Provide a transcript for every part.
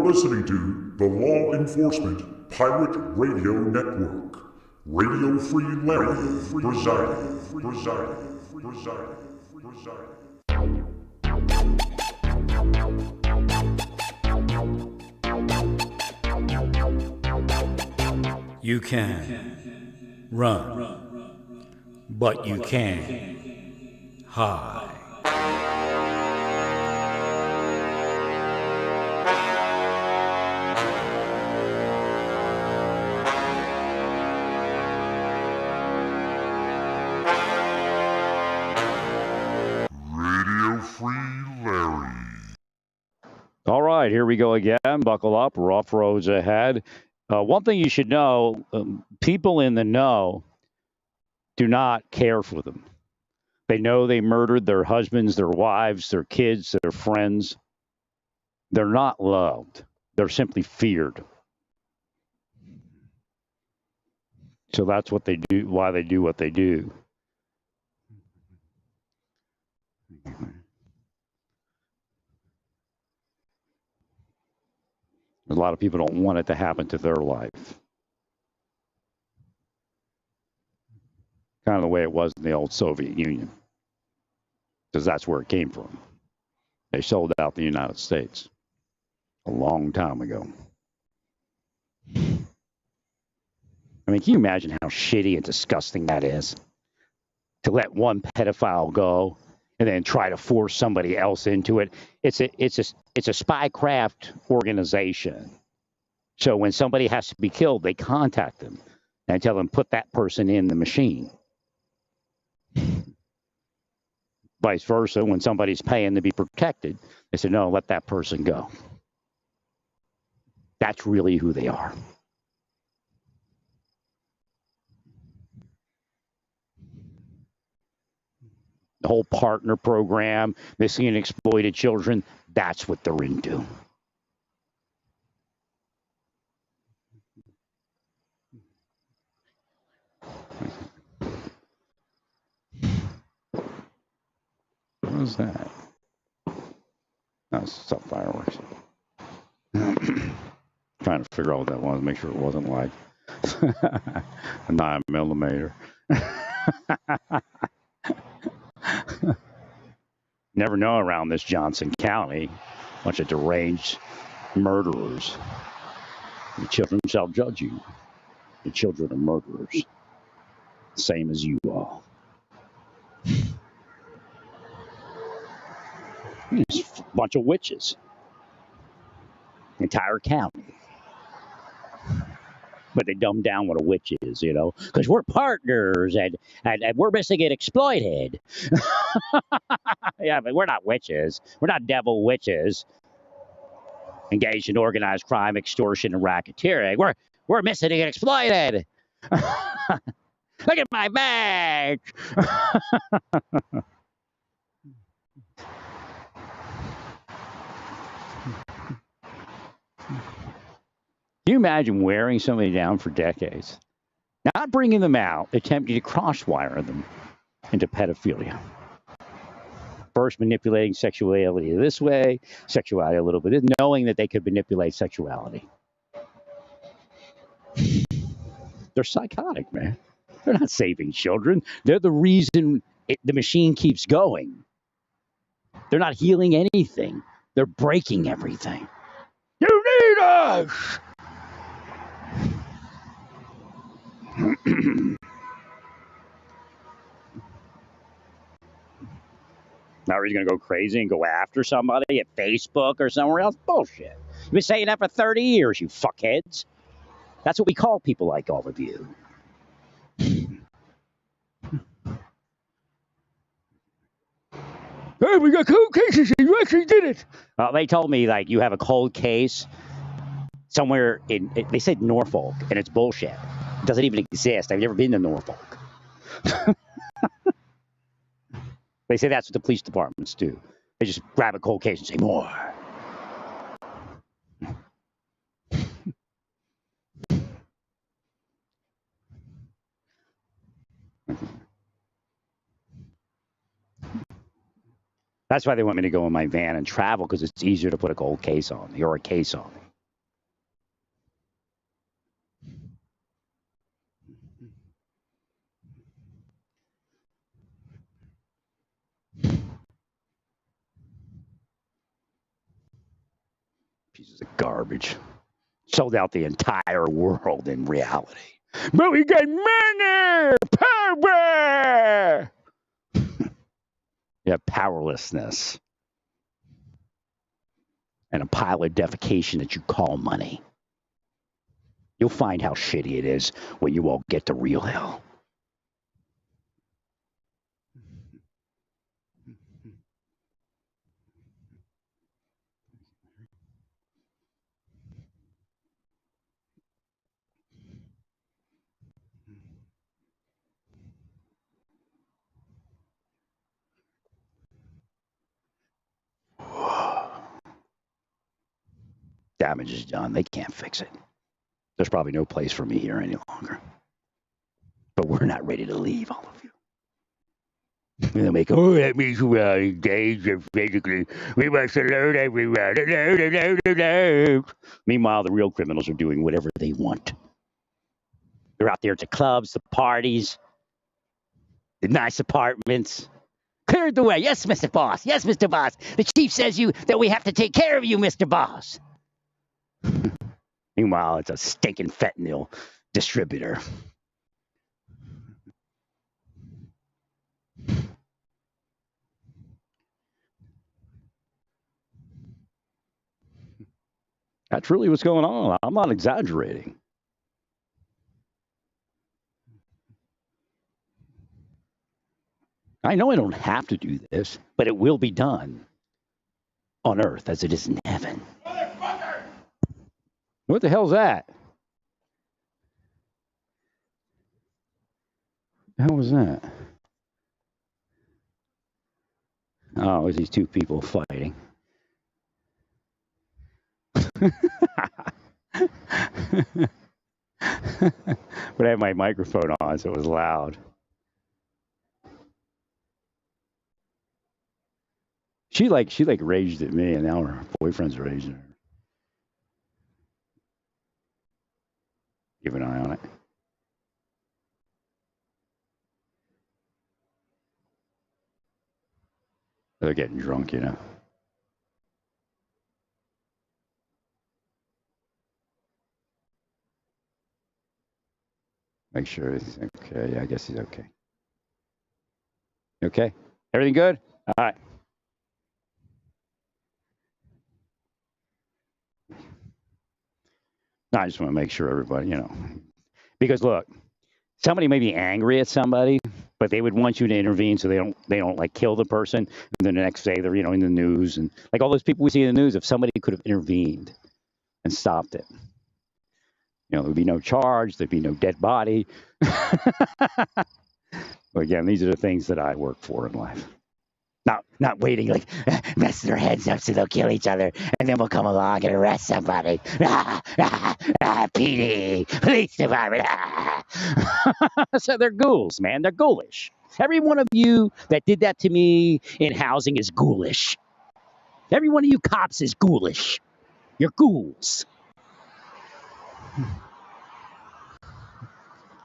listening to the Law Enforcement Pirate Radio Network. Radio Free Larry presiding. You can run, but you can't hide. Radio Free Larry. All right, here we go again. Buckle up. Rough roads ahead. One thing you should know, people in the know do not care for them. They know they murdered their husbands, their wives, their kids, their friends. They're not loved. They're simply feared. So that's what they do, why they do what they do. A lot of people don't want it to happen to their life. Kind of the way it was in the old Soviet Union. Because that's where it came from. They sold out the United States a long time ago. I mean, can you imagine how shitty and disgusting that is? To let one pedophile go and then try to force somebody else into it. It's a spycraft organization. So when somebody has to be killed, they contact them and tell them, put that person in the machine. Vice versa, when somebody's paying to be protected, they say, no, let that person go. That's really who they are. The whole partner program, missing and exploited children, that's what they're into. What is that? That's some fireworks. Trying to figure out what that was, make sure it wasn't like a 9mm. Never know around this Johnson County. Bunch of deranged murderers. The children shall judge you. The children are murderers. Same as you all. It's a bunch of witches. Entire county. But they dumb down what a witch is, you know, because we're partners and we're missing and exploited. Yeah, but we're not witches. We're not devil witches engaged in organized crime, extortion, and racketeering. We're missing and exploited. Look at my bag. Can you imagine wearing somebody down for decades? Not bringing them out, attempting to crosswire them into pedophilia. First manipulating sexuality this way, sexuality a little bit, knowing that they could manipulate sexuality. They're psychotic, man. They're not saving children. They're the reason the machine keeps going. They're not healing anything. They're breaking everything. You need us! Now he's going to go crazy and go after somebody at Facebook or somewhere else? Bullshit. You've been saying that for 30 years, you fuckheads. That's what we call people like all of you. Hey, we got cold cases and you actually did it. They told me, like, you have a cold case somewhere in, they said Norfolk, and it's bullshit. It doesn't even exist. I've never been to Norfolk. They say that's what the police departments do. They just grab a cold case and say, more. That's why they want me to go in my van and travel, because it's easier to put a cold case on me or a case on me. Pieces of garbage. Sold out the entire world in reality. But we got money! Power! Yeah, powerlessness. And a pile of defecation that you call money. You'll find how shitty it is when you all get to real hell. Damage is done. They can't fix it. There's probably no place for me here any longer. But we're not ready to leave, all of you. They'll make, oh, that means we are engaged and physically. We must alert everyone. Meanwhile, the real criminals are doing whatever they want. They're out there at the clubs, the parties, the nice apartments. Cleared the way. Yes, Mr. Boss. Yes, Mr. Boss. The chief says that we have to take care of you, Mr. Boss. Meanwhile, it's a stinking fentanyl distributor. That's really what's going on. I'm not exaggerating. I know I don't have to do this, but it will be done on earth as it is in heaven. Motherfucker! What the hell's that? The hell was that? Oh, it was these two people fighting. But I had my microphone on, so it was loud. She raged at me, and now her boyfriend's raging at her. Keep an eye on it. They're getting drunk, you know. Make sure he's okay. Yeah, I guess he's okay. Okay? Everything good? All right. No, I just want to make sure everybody, you know. Because look, somebody may be angry at somebody, but they would want you to intervene so they don't like kill the person. And then the next day they're, you know, in the news and like all those people we see in the news, if somebody could have intervened and stopped it. You know, there would be no charge, there'd be no dead body. But again, these are the things that I work for in life. Not waiting, like, mess their heads up so they'll kill each other, and then we'll come along and arrest somebody. PD, police department. So they're ghouls, man. They're ghoulish. Every one of you that did that to me in housing is ghoulish. Every one of you cops is ghoulish. You're ghouls.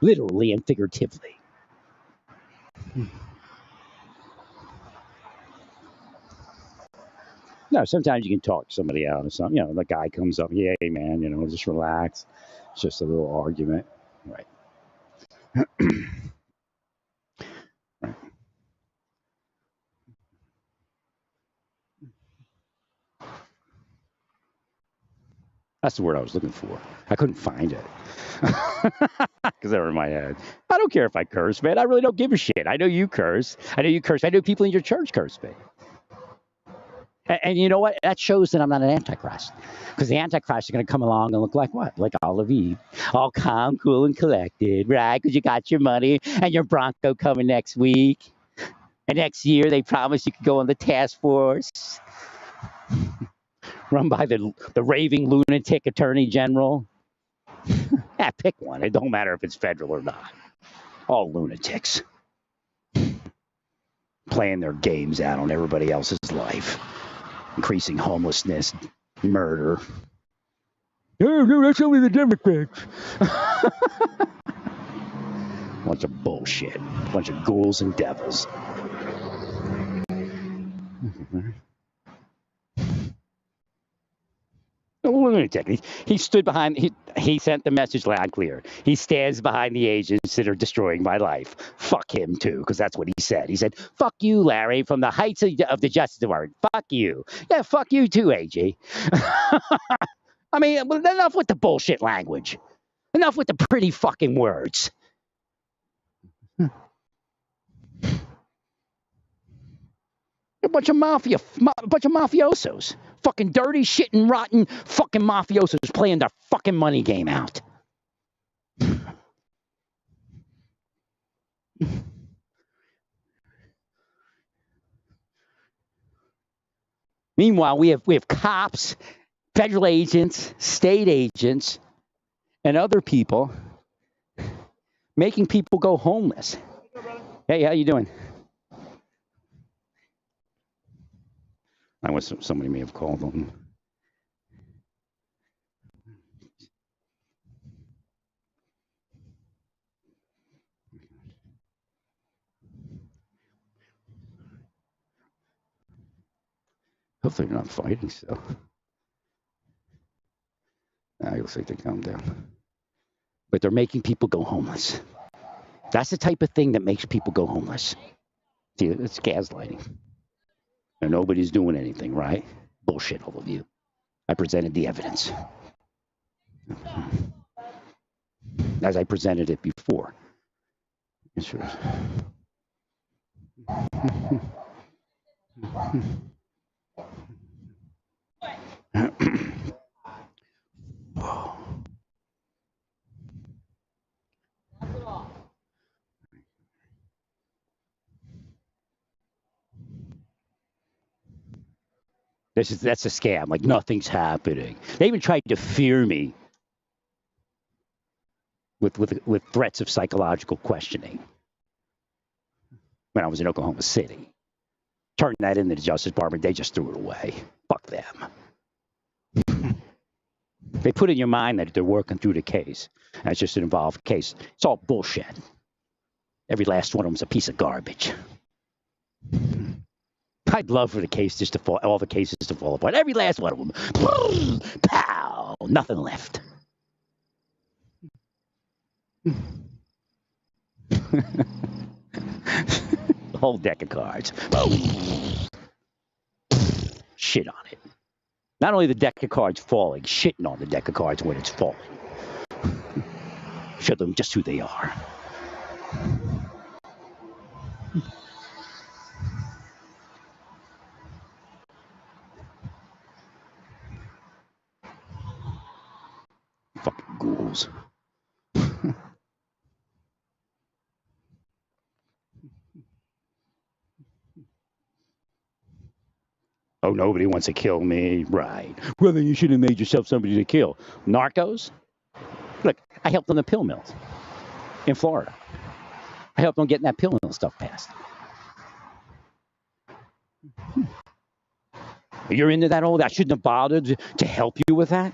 Literally and figuratively. No, sometimes you can talk somebody out of something. You know, the guy comes up, hey, man, you know, just relax. It's just a little argument. Right. Right. That's the word I was looking for. I couldn't find it. Because they were in my head. I don't care if I curse, man. I really don't give a shit. I know you curse. I know you curse. I know people in your church curse me. And you know what? That shows that I'm not an antichrist. Because the antichrist is going to come along and look like what? Like Olive Eve. All calm, cool, and collected, right? Because you got your money and your Bronco coming next week. And next year, they promise you could go on the task force. Run by the raving lunatic attorney general. Yeah, pick one. It don't matter if it's federal or not. All lunatics. Playing their games out on everybody else's life. Increasing homelessness, murder. No, that's only the Democrats. Bunch of bullshit. Bunch of ghouls and devils. lunatic. He stood behind. He sent the message loud clear. He stands behind the agents that are destroying my life. Fuck him too, because that's what he said. He said, "Fuck you, Larry, from the heights of the Justice Department. Fuck you. Yeah, fuck you too, AG." I mean, enough with the bullshit language. Enough with the pretty fucking words. A bunch of mafiosos. Fucking dirty, shitting, rotten fucking mafiosos playing their fucking money game out. Meanwhile, we have cops, federal agents, state agents, and other people making people go homeless. Hey, how you doing? I wish somebody may have called them. Hopefully they're not fighting still. I looks like they calmed down. But they're making people go homeless. That's the type of thing that makes people go homeless. See, it's gaslighting. And nobody's doing anything, right? Bullshit, all of you. I presented the evidence. As I presented it before. Sure. That's a scam. Like nothing's happening. They even tried to fear me with threats of psychological questioning when I was in Oklahoma City. Turned that into the Justice Department. They just threw it away. Fuck them. They put in your mind that they're working through the case. That's just an involved case. It's all bullshit. Every last one of them's a piece of garbage. I'd love for the case just to fall, all the cases to fall apart. Every last one of them. Boom, pow, nothing left. The whole deck of cards. Shit on it. Not only the deck of cards falling, shitting on the deck of cards when it's falling. Show them just who they are. Fucking ghouls. Oh, nobody wants to kill me. Right. Well, then you should have made yourself somebody to kill. Narcos? Look, I helped on the pill mills in Florida. I helped on getting that pill mill stuff passed. You're into that old, I shouldn't have bothered to help you with that?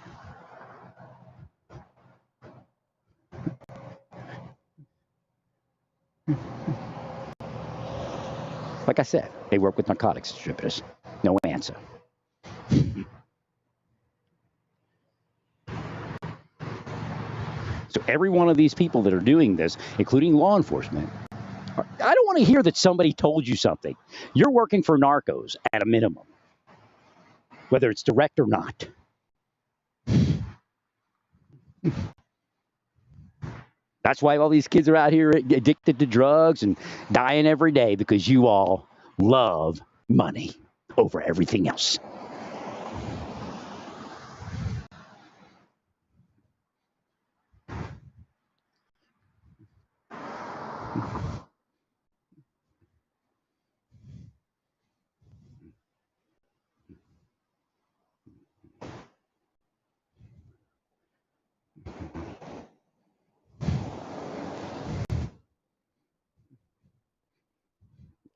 Like I said, they work with narcotics distributors. No answer. So every one of these people that are doing this, including law enforcement, I don't want to hear that somebody told you something. You're working for narcos at a minimum, whether it's direct or not. That's why all these kids are out here addicted to drugs and dying every day, because you all love money over everything else.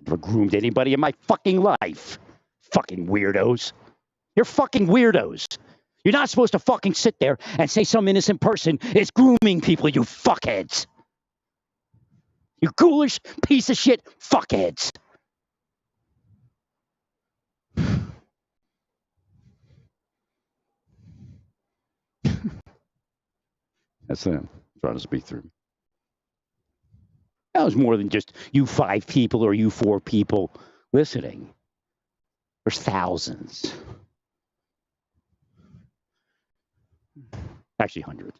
Never groomed anybody in my fucking life. Fucking weirdos. You're fucking weirdos. You're not supposed to fucking sit there and say some innocent person is grooming people, you fuckheads. You ghoulish piece of shit fuckheads. That's them trying to speak through. That was more than just you 5 people or you 4 people listening. There's thousands. Actually, hundreds.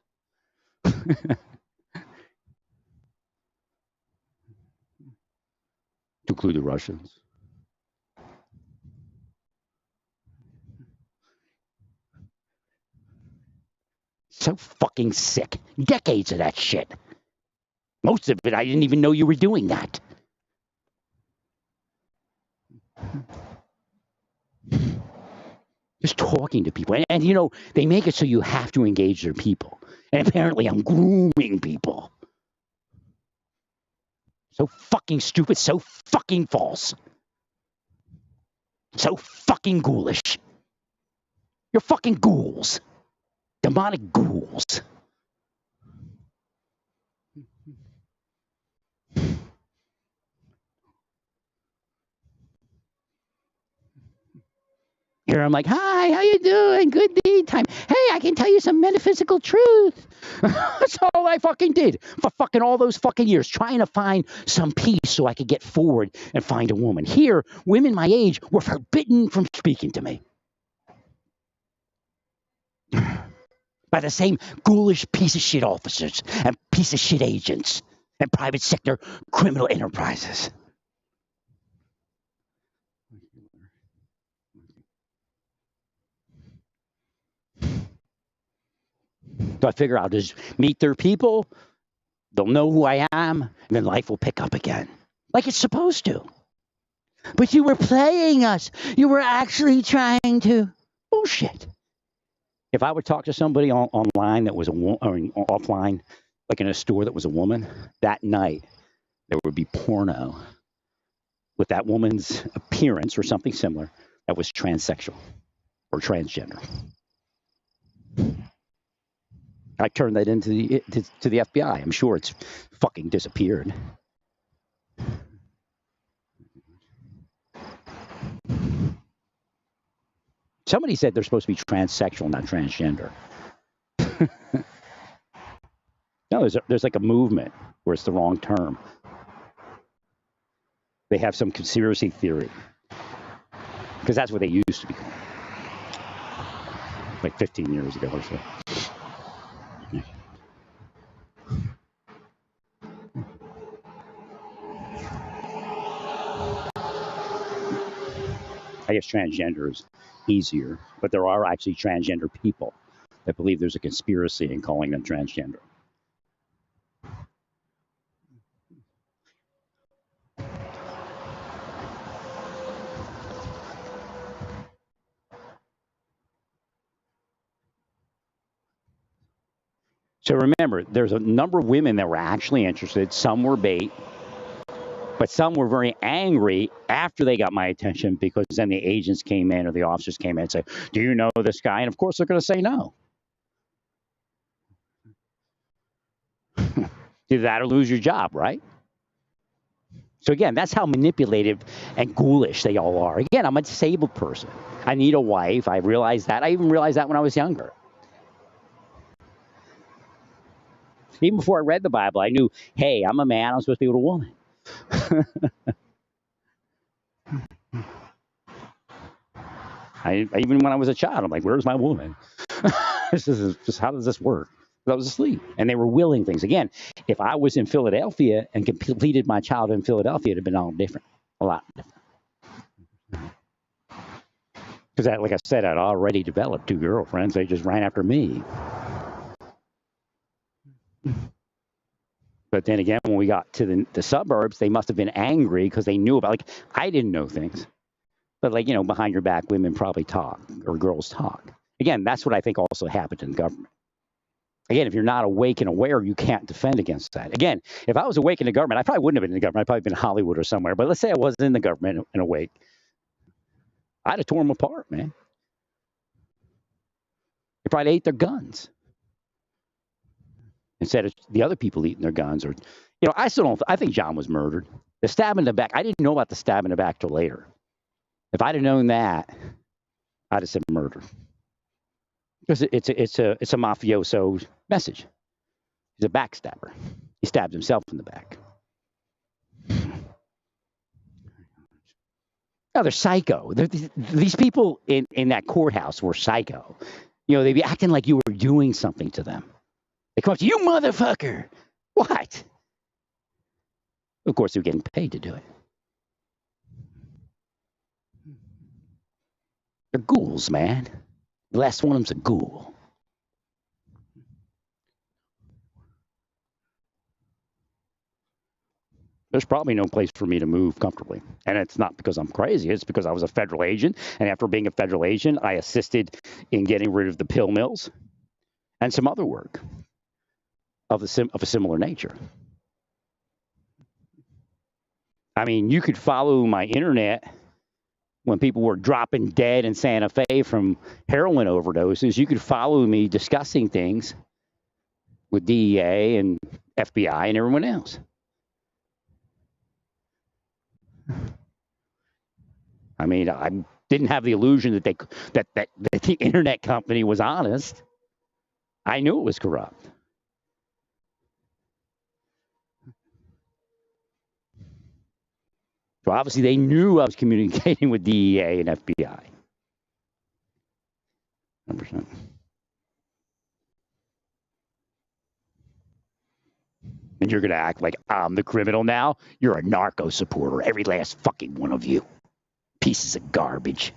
To include the Russians. So fucking sick. Decades of that shit. Most of it, I didn't even know you were doing that. Just talking to people. And you know, they make it so you have to engage their people. And apparently I'm grooming people. So fucking stupid, so fucking false. So fucking ghoulish. You're fucking ghouls. Demonic ghouls. Here I'm like, hi, how you doing? Good deed time. Hey, I can tell you some metaphysical truth. That's all I fucking did for fucking all those fucking years, trying to find some peace so I could get forward and find a woman. Here, women my age were forbidden from speaking to me. By the same ghoulish piece of shit officers and piece of shit agents and private sector criminal enterprises. So I figure I'll just meet their people. They'll know who I am, and then life will pick up again, like it's supposed to. But you were playing us. You were actually trying to. Bullshit. If I would talk to somebody online that was offline, like in a store that was a woman, that night there would be porno with that woman's appearance or something similar that was transsexual or transgender. I turned that into the FBI. I'm sure it's fucking disappeared. Somebody said they're supposed to be transsexual, not transgender. No, there's like a movement where it's the wrong term. They have some conspiracy theory. Because that's what they used to be called. Like 15 years ago or so. I guess transgender is easier, but there are actually transgender people that believe there's a conspiracy in calling them transgender. So remember, there's a number of women that were actually interested. Some were bait, but some were very angry after they got my attention because then the agents came in or the officers came in and said, do you know this guy? And of course, they're going to say no. Either that or lose your job, right? So again, that's how manipulative and ghoulish they all are. Again, I'm a disabled person. I need a wife. I realized that. I even realized that when I was younger. Even before I read the Bible, I knew, hey, I'm a man. I'm supposed to be with a woman. Even when I was a child, I'm like, where's my woman? This is just, how does this work? I was asleep, and they were willing things. Again, if I was in Philadelphia and completed my childhood in Philadelphia, it'd have been all different, a lot different. Because, like I said, I'd already developed 2 girlfriends. They just ran after me. But then again, when we got to the suburbs, they must have been angry because they knew about, like, I didn't know things. But, like, you know, behind your back, women probably talk, or girls talk. Again, that's what I think also happened in the government. Again, if you're not awake and aware, you can't defend against that. Again, if I was awake in the government, I probably wouldn't have been in the government. I'd probably been in Hollywood or somewhere. But let's say I wasn't in the government and awake. I'd have torn them apart, man. They probably ate their guns instead of the other people eating their guns. Or, you know, I think John was murdered. The stab in the back, I didn't know about the stab in the back till later. If I'd have known that, I'd have said murder. Because it's a mafioso message. He's a backstabber. He stabbed himself in the back. No, they're psycho. These people in that courthouse were psycho. You know, they'd be acting like you were doing something to them. They come up to you, motherfucker. What? Of course, they're getting paid to do it. They're ghouls, man. The last one of them's a ghoul. There's probably no place for me to move comfortably. And it's not because I'm crazy. It's because I was a federal agent. And after being a federal agent, I assisted in getting rid of the pill mills and some other work of a similar nature. I mean, you could follow my internet when people were dropping dead in Santa Fe from heroin overdoses. You could follow me discussing things with DEA and FBI and everyone else. I mean, I didn't have the illusion that that the internet company was honest. I knew it was corrupt. So obviously they knew I was communicating with DEA and FBI. 100%. And you're going to act like I'm the criminal now? You're a narco supporter, every last fucking one of you. Pieces of garbage.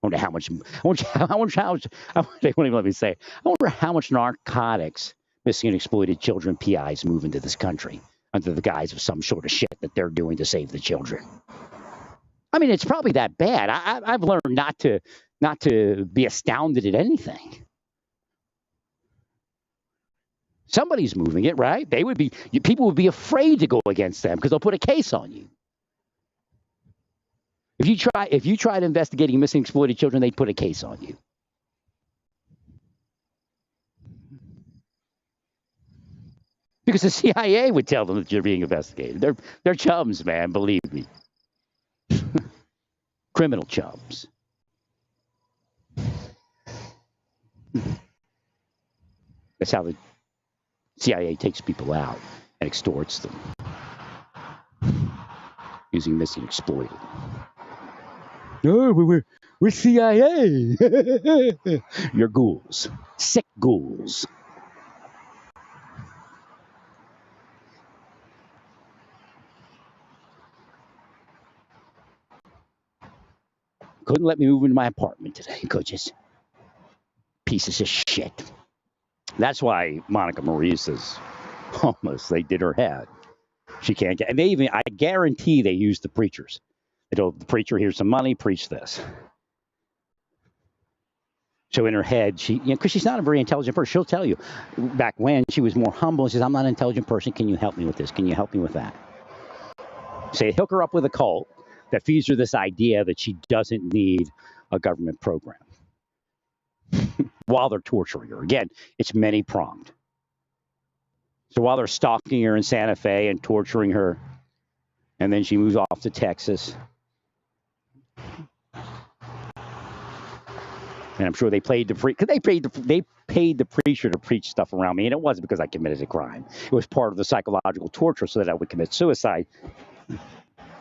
I wonder how much, they won't even let me say it. I wonder how much narcotics missing and exploited children PIs move into this country under the guise of some sort of shit that they're doing to save the children. I mean, it's probably that bad. I've learned not to be astounded at anything. Somebody's moving it, right? People would be afraid to go against them because they'll put a case on you. If you tried investigating missing and exploited children, they'd put a case on you. Because the CIA would tell them that you're being investigated. They're chums, man, believe me. Criminal chums. That's how the CIA takes people out and extorts them. Using missing and exploited. No, we're CIA. You're ghouls. Sick ghouls. Couldn't let me move into my apartment today, could you? Pieces of shit. That's why Monica Maurice is homeless. They did her head. She can't get, and I guarantee they used the preachers. They told the preacher, here's some money, preach this. So in her head, because she's not a very intelligent person, she'll tell you. Back when she was more humble, she says, I'm not an intelligent person. Can you help me with this? Can you help me with that? Say, hook her up with a cult that feeds her this idea that she doesn't need a government program while they're torturing her. Again, it's many-pronged. So while they're stalking her in Santa Fe and torturing her, and then she moves off to Texas. And I'm sure they paid the preacher to preach stuff around me, and it wasn't because I committed a crime. It was part of the psychological torture so that I would commit suicide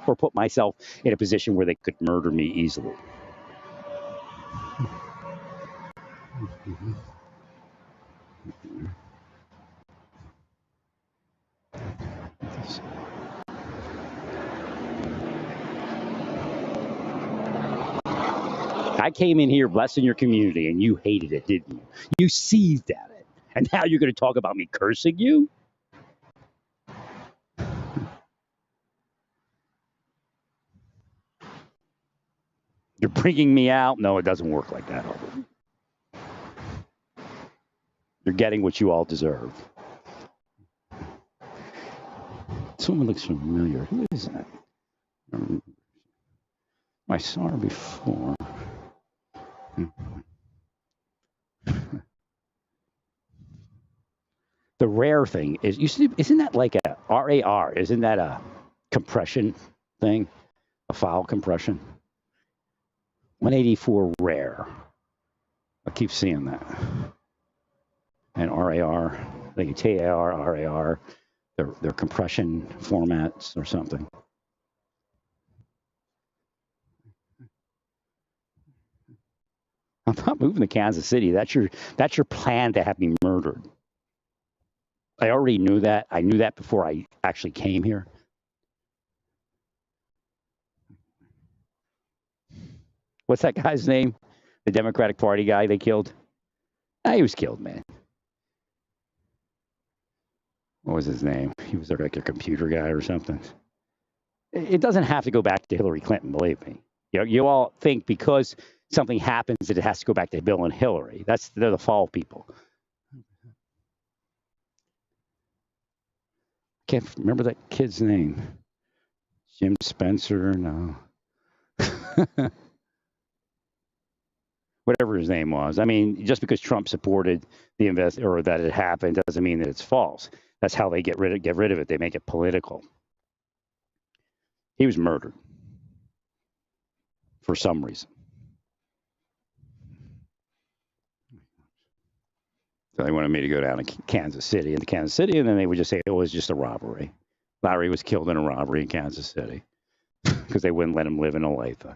or put myself in a position where they could murder me easily. I came in here blessing your community, and you hated it, didn't you? You seethed at it. And now you're going to talk about me cursing you? You're bringing me out? No, it doesn't work like that. You're getting what you all deserve. Someone looks familiar. Who is that? I saw her before. The rare thing is, isn't that like a RAR? Isn't that a compression thing? A file compression? 184 rare. I keep seeing that. And RAR. think it's TAR, RAR, their compression formats or something. I'm not moving to Kansas City. That's your plan to have me murdered. I already knew that. I knew that before I actually came here. What's that guy's name? The Democratic Party guy they killed? He was killed, man. What was his name? He was like a computer guy or something. It doesn't have to go back to Hillary Clinton, believe me. You all think because something happens that it has to go back to Bill and Hillary. They're the fall people. Can't remember that kid's name. Jim Spencer? No. Whatever his name was. I mean, just because Trump supported the or that it happened doesn't mean that it's false. That's how they get rid of it. They make it political. He was murdered for some reason. So they wanted me to go down to Kansas City, and then they would just say it was just a robbery. Larry was killed in a robbery in Kansas City because they wouldn't let him live in Olathe.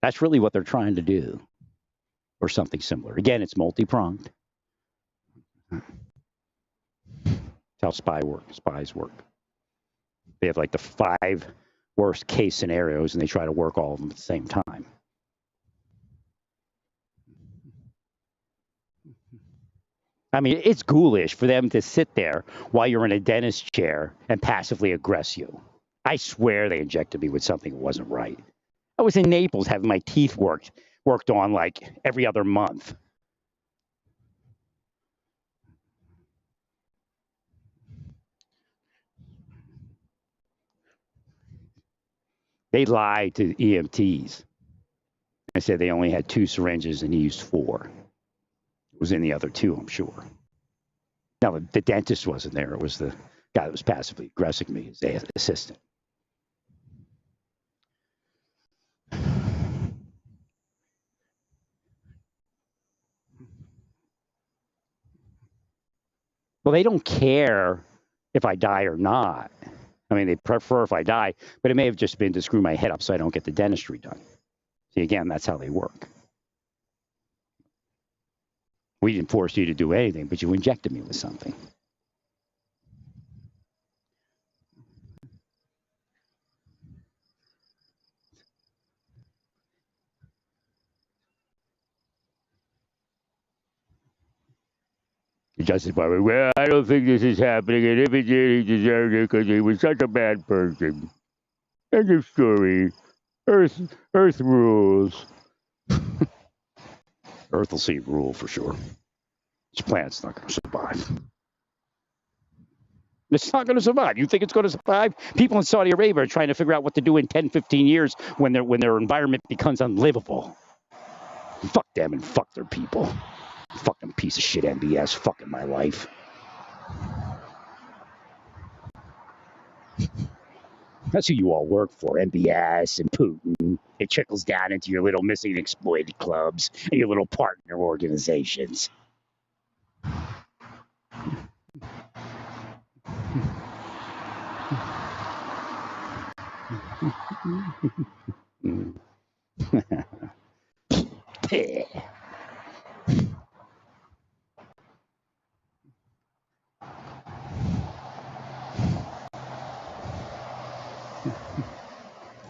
That's really what they're trying to do, or something similar. Again, it's multi-pronged. That's how spies work. They have like the 5 worst case scenarios, and they try to work all of them at the same time. I mean, it's ghoulish for them to sit there while you're in a dentist chair and passively aggress you. I swear they injected me with something that wasn't right. I was in Naples having my teeth worked on like every other month. They lied to EMTs. They said they only had 2 syringes and he used 4. It was in the other 2, I'm sure. Now, the dentist wasn't there. It was the guy that was passively aggressing me, his assistant. Well, they don't care if I die or not. I mean, they prefer if I die, but it may have just been to screw my head up so I don't get the dentistry done. See, again, that's how they work. We didn't force you to do anything, but you injected me with something. The Justice Department, well, I don't think this is happening, and if it did, he deserved it because he was such a bad person. End of story. Earth rules. Earth will see rule for sure. This planet's not going to survive. It's not going to survive. You think it's going to survive? People in Saudi Arabia are trying to figure out what to do in 10, 15 years when their environment becomes unlivable. Fuck them and fuck their people. Fucking piece of shit MBS fucking my life. That's who you all work for, MBS and Putin. It trickles down into your little missing and exploited clubs and your little partner organizations.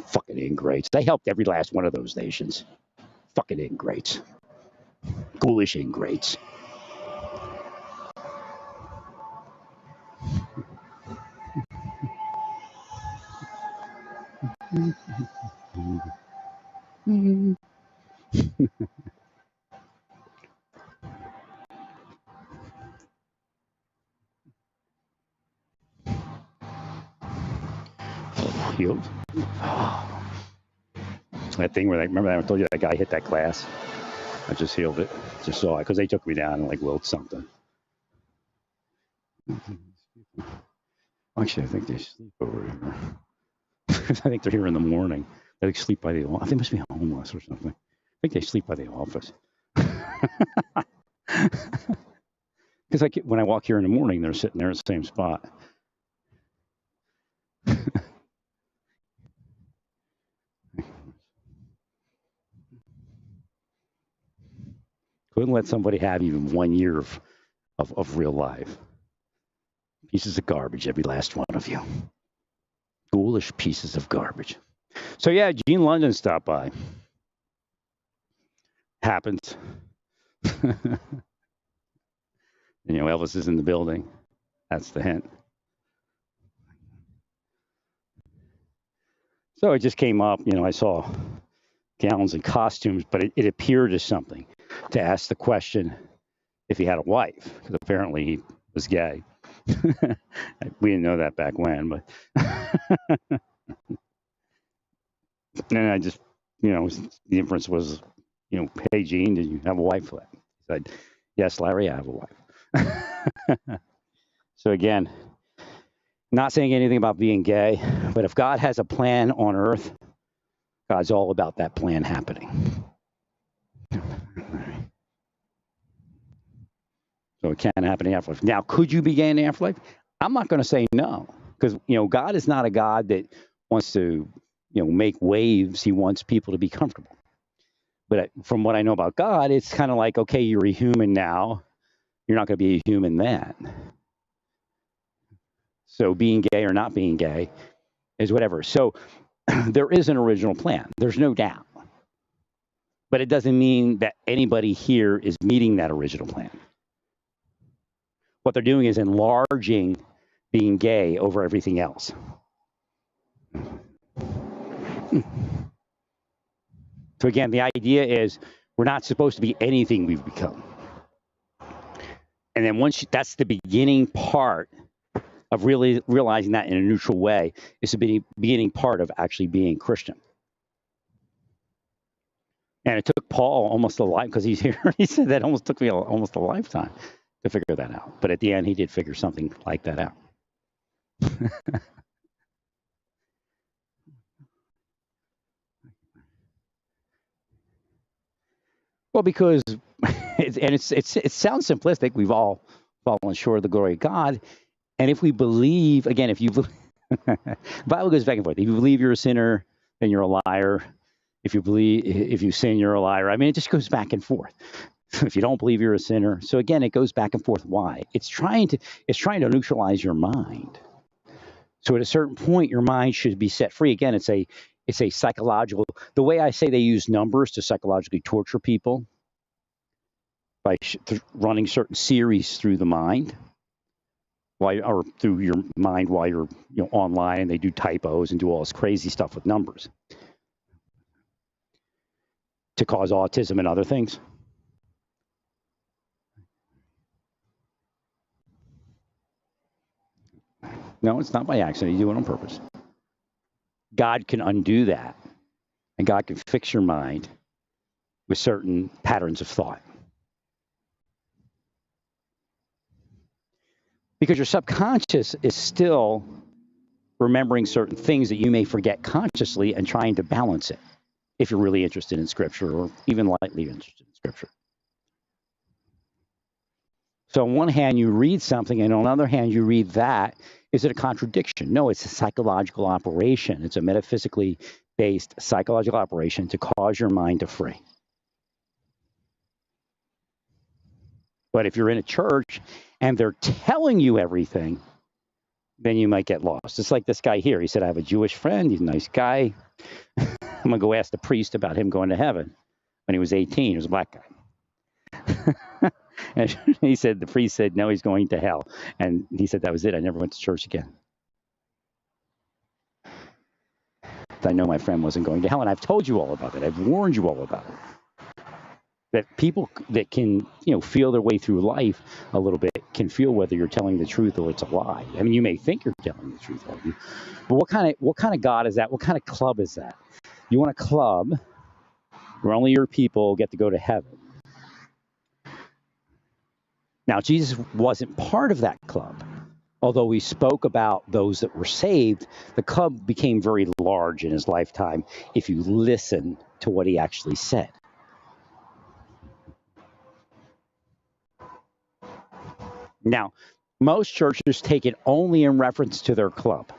Fucking ingrates. They helped every last one of those nations. Fucking ingrates. Ghoulish ingrates. Healed. That thing where remember I told you that guy hit that glass? I just healed it. Just saw it because they took me down and like willed something. Actually, I think they sleep over here. I think they're here in the morning. They sleep by the office. They must be homeless or something. I think they sleep by the office. Because when I walk here in the morning, they're sitting there at the same spot. Couldn't let somebody have even 1 year of real life. Pieces of garbage, every last one of you. Ghoulish pieces of garbage. So yeah, Gene London stopped by. Happens. Elvis is in the building. That's the hint. So it just came up. I saw gowns and costumes, but it appeared as something to ask the question if he had a wife, because apparently he was gay. We didn't know that back when, but and I just, the inference was, hey, Gene, did you have a wife? He said, yes, Larry, I have a wife. So again, not saying anything about being gay, but if God has a plan on earth, God's all about that plan happening. So it can happen in the afterlife. Now, could you be gay in the afterlife? I'm not going to say no, because, God is not a God that wants to, make waves. He wants people to be comfortable. But from what I know about God, it's kind of like, okay, you're a human now. You're not going to be a human then. So being gay or not being gay is whatever. So there is an original plan. There's no doubt. But it doesn't mean that anybody here is meeting that original plan. What they're doing is enlarging being gay over everything else. So again, the idea is we're not supposed to be anything we've become. And then that's the beginning part of really realizing that in a neutral way, is the beginning part of actually being Christian. And it took Paul almost a life, because he's here. He said that almost took me almost a lifetime to figure that out. But at the end, he did figure something like that out. Well, because it sounds simplistic. We've all fallen short of the glory of God. And if we believe, again, the Bible goes back and forth. If you believe you're a sinner, then you're a liar. If you sin, you're a liar. I mean, it just goes back and forth. If you don't believe you're a sinner. So again, it goes back and forth. Why? It's trying to neutralize your mind. So at a certain point, your mind should be set free. Again, it's a psychological. The way I say they use numbers to psychologically torture people by running certain series through the mind, or through your mind while you're online, and they do typos and do all this crazy stuff with numbers to cause autism and other things. No, it's not by accident. You do it on purpose. God can undo that, and God can fix your mind with certain patterns of thought. Because your subconscious is still remembering certain things that you may forget consciously and trying to balance it, if you're really interested in Scripture or even lightly interested in Scripture. So on one hand, you read something, and on the other hand, you read that. Is it a contradiction? No, it's a psychological operation. It's a metaphysically based psychological operation to cause your mind to fray. But if you're in a church and they're telling you everything, then you might get lost. It's like this guy here. He said, I have a Jewish friend. He's a nice guy. I'm going to go ask the priest about him going to heaven. When he was 18, he was a black guy. And the priest said, no, he's going to hell. And he said, that was it. I never went to church again. I know my friend wasn't going to hell. And I've told you all about it. I've warned you all about it. That people that can, feel their way through life a little bit can feel whether you're telling the truth or it's a lie. I mean, you may think you're telling the truth, but what kind of God is that? What kind of club is that? You want a club where only your people get to go to heaven. Now, Jesus wasn't part of that club. Although we spoke about those that were saved, the club became very large in his lifetime if you listen to what he actually said. Now, most churches take it only in reference to their club.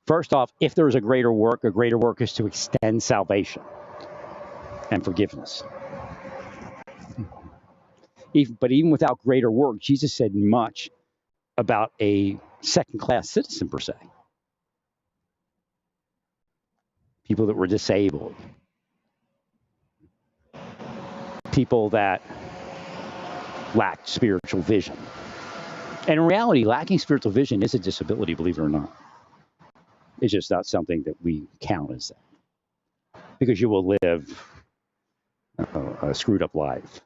First off, if there's a greater work is to extend salvation and forgiveness. But even without greater work, Jesus said much about a second-class citizen, per se. People that were disabled. People that lacked spiritual vision. And in reality, lacking spiritual vision is a disability, believe it or not. It's just not something that we count as that. Because you will live a screwed up life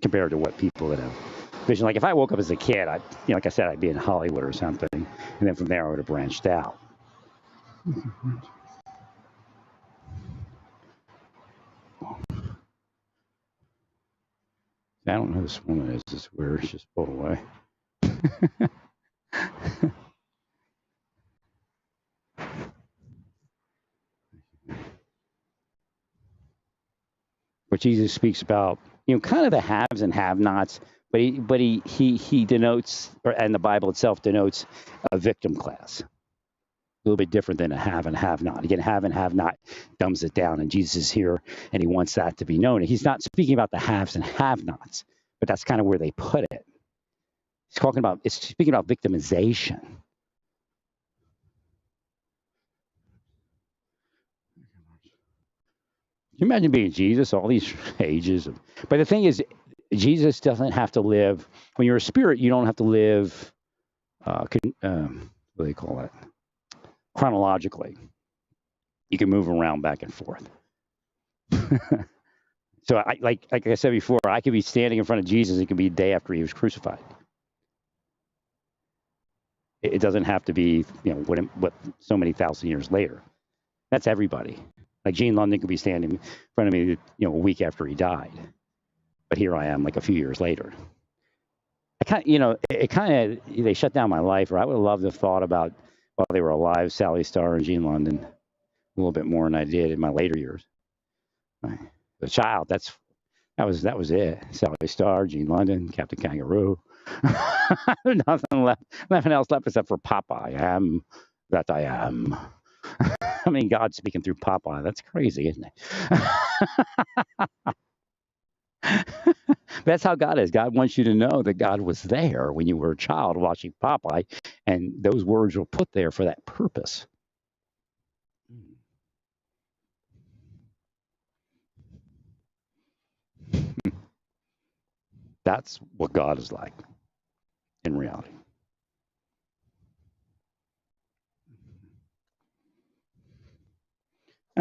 compared to what people that have vision. Like if I woke up as a kid, like I said, I'd be in Hollywood or something. And then from there, I would have branched out. I don't know who this woman is. It's weird. It's just pulled away. But Jesus speaks about, kind of the haves and have-nots, but he denotes, and the Bible itself denotes a victim class. A little bit different than a have and have-not. Again, have and have-not dumbs it down, and Jesus is here, and he wants that to be known. And he's not speaking about the haves and have-nots, but that's kind of where they put it. It's speaking about victimization. Can you imagine being Jesus, all these ages? But the thing is, Jesus doesn't have to live, when you're a spirit, you don't have to live, what do they call that? Chronologically. You can move around back and forth. So, like I said before, I could be standing in front of Jesus. It could be the day after he was crucified. It doesn't have to be, what so many thousand years later. That's everybody. Like Gene London could be standing in front of me, a week after he died. But here I am, like a few years later. They shut down my life, or I would have loved to have thought about, while they were alive, Sally Starr and Gene London a little bit more than I did in my later years. The child, that was it. Sally Starr, Gene London, Captain Kangaroo. Nothing left. Nothing else left except for Papa. I am that I am. I mean, God speaking through Popeye. That's crazy, isn't it? That's how God is. God wants you to know that God was there when you were a child watching Popeye, and those words were put there for that purpose. That's what God is like in reality.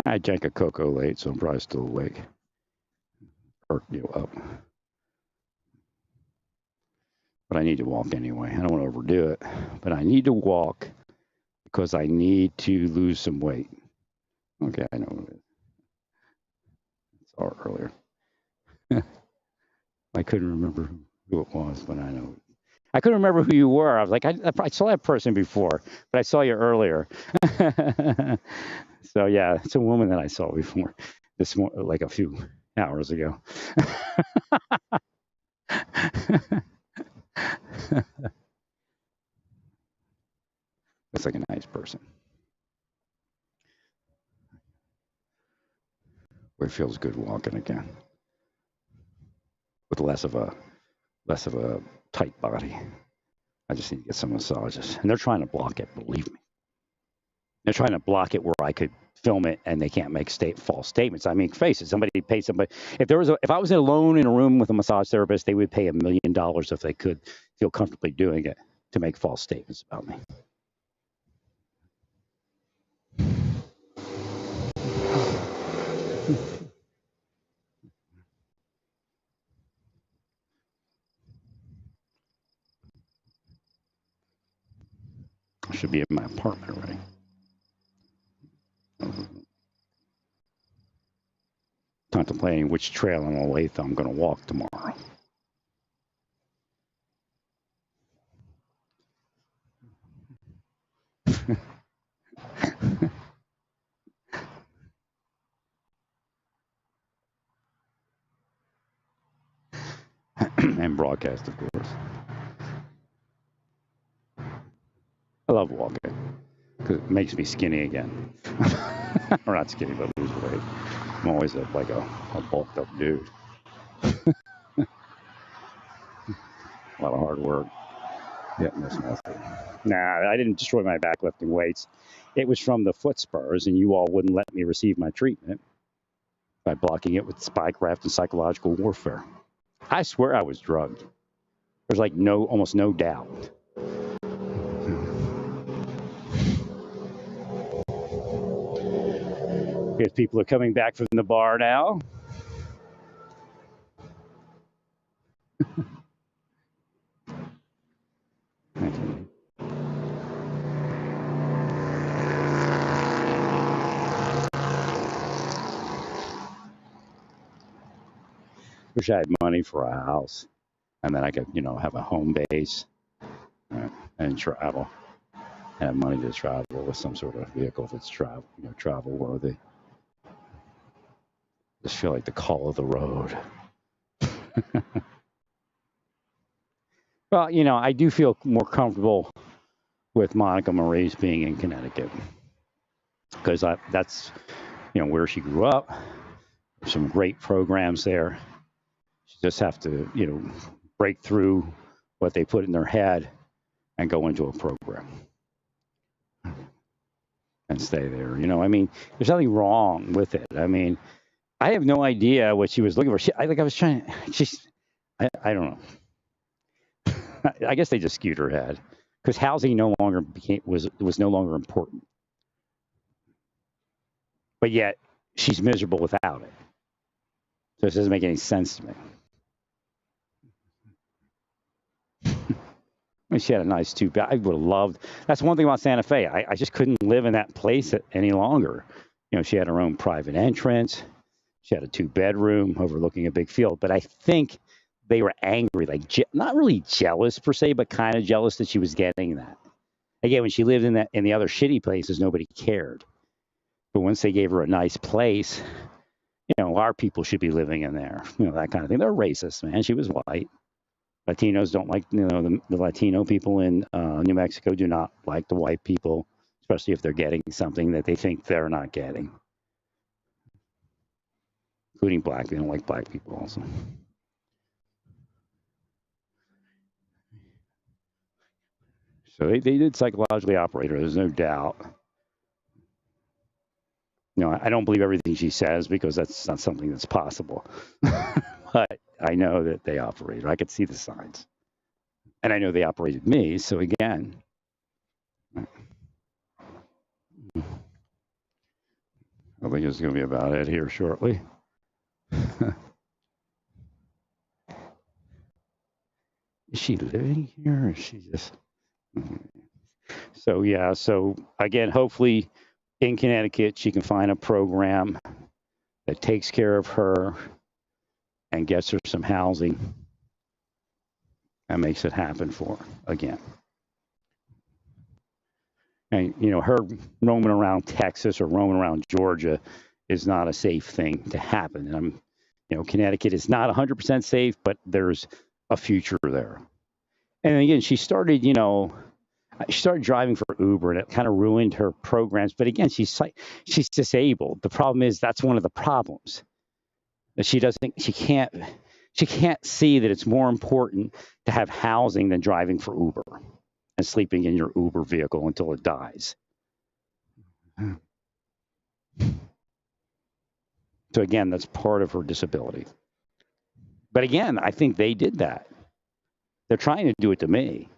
I drank a cocoa late, so I'm probably still awake. Or up. But I need to walk anyway. I don't want to overdo it, but I need to walk because I need to lose some weight. Okay, I know it. I saw it earlier. I couldn't remember who it was, but I know. I couldn't remember who you were. I was like, I saw that person before, but I saw you earlier. So yeah, it's a woman that I saw before, like a few hours ago. Looks like a nice person. It feels good walking again with less of a tight body. I just need to get some massages, and they're trying to block it. Believe me, they're trying to block it where I could film it, and they can't make false statements. I mean, face it, somebody paid somebody. If I was alone in a room with a massage therapist, they would pay $1 million if they could feel comfortably doing it to make false statements about me. I should be in my apartment already. Contemplating which trail in Olathe I'm going to walk tomorrow. And broadcast, of course. I love walking because it makes me skinny again. Or not skinny, but lose weight. I'm always like a bulked up dude. A lot of hard work. Getting this method. Nah, I didn't destroy my back lifting weights. It was from the foot spurs, and you all wouldn't let me receive my treatment by blocking it with spycraft and psychological warfare. I swear I was drugged. There's like almost no doubt. Because people are coming back from the bar now. Wish I had money for a house, and then I could, have a home base and travel, and have money to travel with some sort of vehicle that's travel worthy. Just feel like the call of the road. Well, I do feel more comfortable with Monica Marie's being in Connecticut because that's, where she grew up. There's some great programs there. She just have to, break through what they put in their head and go into a program and stay there. There's nothing wrong with it. I have no idea what she was looking for. I don't know. I guess they just skewed her head because housing no longer was no longer important. But yet she's miserable without it. So it doesn't make any sense to me. She had a nice two-bed. I would have loved. That's one thing about Santa Fe. I just couldn't live in that place any longer. She had her own private entrance. She had a 2-bedroom overlooking a big field. But I think they were angry, not really jealous per se, but kind of jealous that she was getting that. Again, when she lived in the other shitty places, nobody cared. But once they gave her a nice place, our people should be living in there. That kind of thing. They're racist, man. She was white. Latinos don't like, the Latino people in New Mexico do not like the white people, especially if they're getting something that they think they're not getting. Including black. They don't like black people also. So they did psychologically operate her. There's no doubt. I don't believe everything she says because that's not something that's possible. But I know that they operated. I could see the signs. And I know they operated me. So again, I think it's going to be about it here shortly. Is she living here or is she just... So, yeah. So, again, hopefully in Connecticut, she can find a program that takes care of her and gets her some housing and makes it happen for her again. And, her roaming around Texas or roaming around Georgia is not a safe thing to happen. And Connecticut is not 100% safe, but there's a future there. And again, she started driving for Uber, and it kind of ruined her programs. But again, she's disabled. The problem is that's one of the problems. That she can't see that it's more important to have housing than driving for Uber and sleeping in your Uber vehicle until it dies. So again, that's part of her disability. But again, I think they did that. They're trying to do it to me.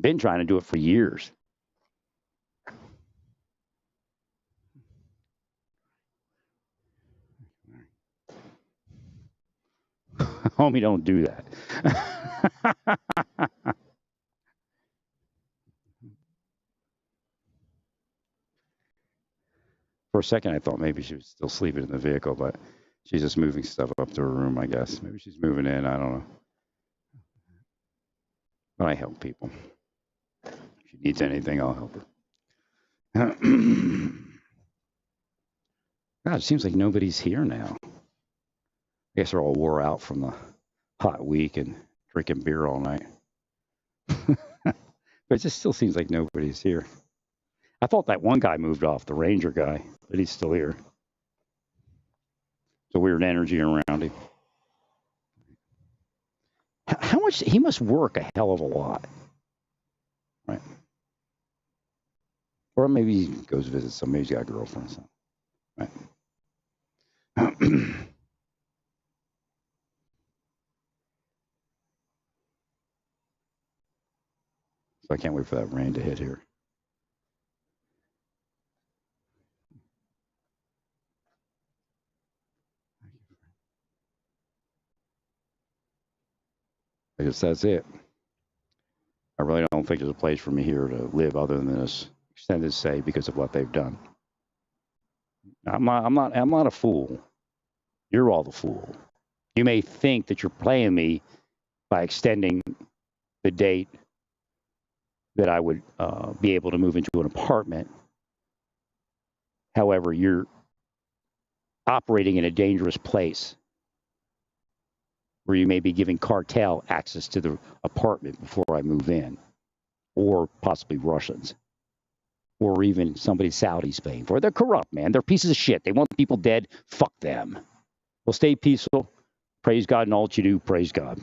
Been trying to do it for years. Homie, don't do that. For a second, I thought maybe she was still sleeping in the vehicle, but she's just moving stuff up to her room, I guess. Maybe she's moving in. I don't know. But I help people. If she needs anything, I'll help her. God, it seems like nobody's here now. I guess they're all wore out from the hot week and drinking beer all night. But it just still seems like nobody's here. I thought that one guy moved off, the ranger guy, but he's still here. It's a weird energy around him. How much? He must work a hell of a lot. Right. Or maybe he goes visit somebody. He's got a girlfriend or something. Right. So I can't wait for that rain to hit here. I guess that's it. I really don't think there's a place for me here to live other than this extended stay because of what they've done. I'm not a fool. You're all the fool. You may think that you're playing me by extending the date that I would be able to move into an apartment. However, you're operating in a dangerous place where you may be giving cartel access to the apartment before I move in, or possibly Russians, or even somebody Saudi's paying for it. They're corrupt, man. They're pieces of shit. They want people dead. Fuck them. Well, stay peaceful. Praise God in all that you do. Praise God.